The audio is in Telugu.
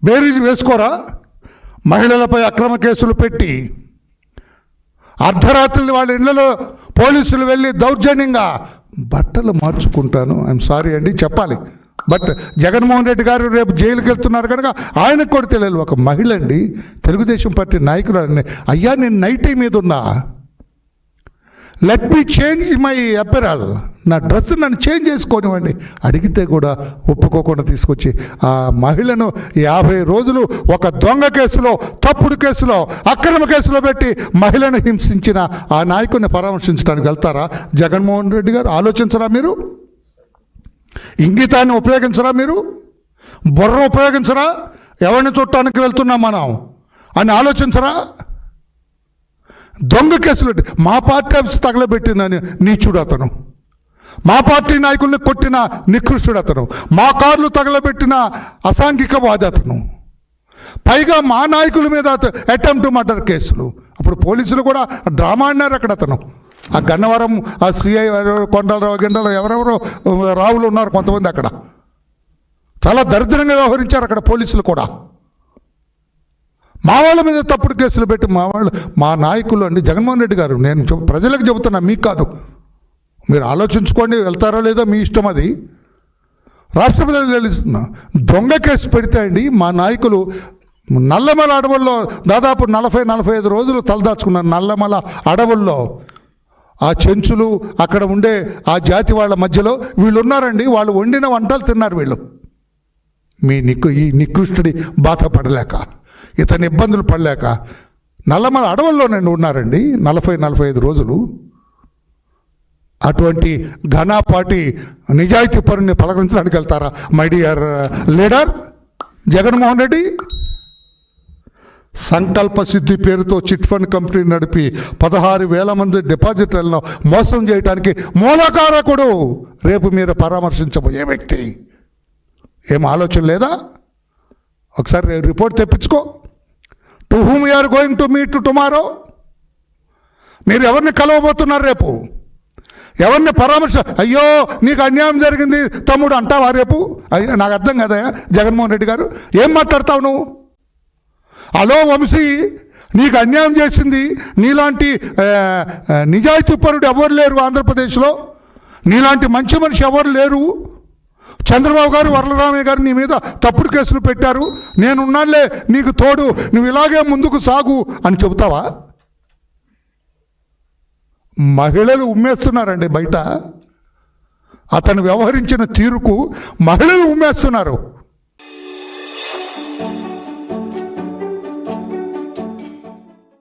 బేరీజు వేసుకోరా? మహిళలపై అక్రమ కేసులు పెట్టి అర్ధరాత్రి వాళ్ళ ఇళ్లలో పోలీసులు వెళ్ళి దౌర్జన్యంగా బట్టలు మార్చుకుంటాను, ఐఎమ్ సారీ అండి చెప్పాలి, బట్ జగన్మోహన్ రెడ్డి గారు రేపు జైలుకి వెళ్తున్నారు కనుక ఆయనకు కూడా తెలియదు. ఒక మహిళ అండి, తెలుగుదేశం పార్టీ నాయకులు, అయ్యా నేను నైటీ మీద ఉన్నా, let me change my apparel, నా డ్రెస్ నన్ను చేంజ్ చేసుకోనివ్వండి అడిగితే కూడా ఒప్పుకోకుండా తీసుకొచ్చి ఆ మహిళను 50 రోజులు ఒక దొంగ కేసులో, తప్పుడు కేసులో, అక్రమ కేసులో పెట్టి మహిళను హింసించిన ఆ నాయకుడిని పరామర్శించడానికి వెళ్తారా జగన్మోహన్ రెడ్డి గారు? ఆలోచించరా మీరు? ఇంగితాన్ని ఉపయోగించరా మీరు? బుర్ర ఉపయోగించరా? ఎవరిని చుట్టానికి వెళ్తున్నాం మనం అని ఆలోచించరా? దొంగ కేసులు, మా పార్టీ ఆఫీస్ తగలబెట్టిన నీచుడు అతను, మా పార్టీ నాయకుల్ని కొట్టిన నికృష్టుడు అతను, మా కార్లు తగలబెట్టిన అసాంఘికవాది అతను, పైగా మా నాయకుల మీద అటెంప్ట్ మర్డర్ కేసులు. అప్పుడు పోలీసులు కూడా డ్రామా అన్నారు అక్కడ. అతను ఆ గన్నవరం ఆ సిఐ కొండలరావు గిండలు ఎవరెవరో రావులు ఉన్నారు కొంతమంది అక్కడ, చాలా దరిద్రంగా వ్యవహరించారు అక్కడ పోలీసులు కూడా. మా వాళ్ళ మీద తప్పుడు కేసులు పెట్టి మా నాయకులు అండి. జగన్మోహన్ రెడ్డి గారు, నేను ప్రజలకు చెబుతున్నా, మీకు కాదు, మీరు ఆలోచించుకోండి, వెళ్తారో లేదో మీ ఇష్టం, అది రాష్ట్ర ప్రజలు తెలుస్తున్నా. దొంగ కేసు పెడితే అండి మా నాయకులు నల్లమల అడవుల్లో దాదాపు 40-45 రోజులు తలదాచుకున్నారు. నల్లమల అడవుల్లో ఆ చెంచులు అక్కడ ఉండే ఆ జాతి వాళ్ళ మధ్యలో వీళ్ళు ఉన్నారండి. వాళ్ళు వండిన వంటలు తిన్నారు వీళ్ళు. ఈ నికృష్టుడి బాధ పడలేక, ఇతని ఇబ్బందులు పడలేక నల్లమల అడవుల్లో నేను ఉన్నారండి 40-45 రోజులు. అటువంటి ఘనాపాటి నిజాయితీ పరుని పలకరించడానికి వెళ్తారా my dear leader Jaganmohan Reddy? సంకల్ప సిద్ధి పేరుతో చిట్ ఫండ్ కంపెనీ నడిపి 16,000 మంది డిపాజిటర్లను మోసం చేయడానికి మూలకారకుడు రేపు మీరు పరామర్శించబోయే వ్యక్తి. ఏం ఆలోచన లేదా? ఒకసారి రిపోర్ట్ తెప్పించుకో. To whom you are going to meet tomorrow? మీరు ఎవరిని కలవబోతున్నారు రేపు? ఎవరిని పరామర్శ? అయ్యో నీకు అన్యాయం జరిగింది తమ్ముడు అంటావా రేపు? అయ్యో నాకు అర్థం కదా జగన్మోహన్ రెడ్డి గారు, ఏం మాట్లాడతావు నువ్వు? హలో వంశీ, నీకు అన్యాయం చేసింది నీలాంటి నిజాయితీపరుడు ఎవరు లేరు ఆంధ్రప్రదేశ్లో, నీలాంటి మంచి మనిషి ఎవరు లేరు. చంద్రబాబు గారు, వరలరామయ్య గారు నీ మీద తప్పుడు కేసులు పెట్టారు, నేనున్నానులే నీకు తోడు, నువ్వు ఇలాగే ముందుకు సాగు అని చెబుతావా? మహిళలు ఉమ్మేస్తున్నారండి బయట. అతను వ్యవహరించిన తీరుకు మహిళలు ఉమ్మేస్తున్నారు.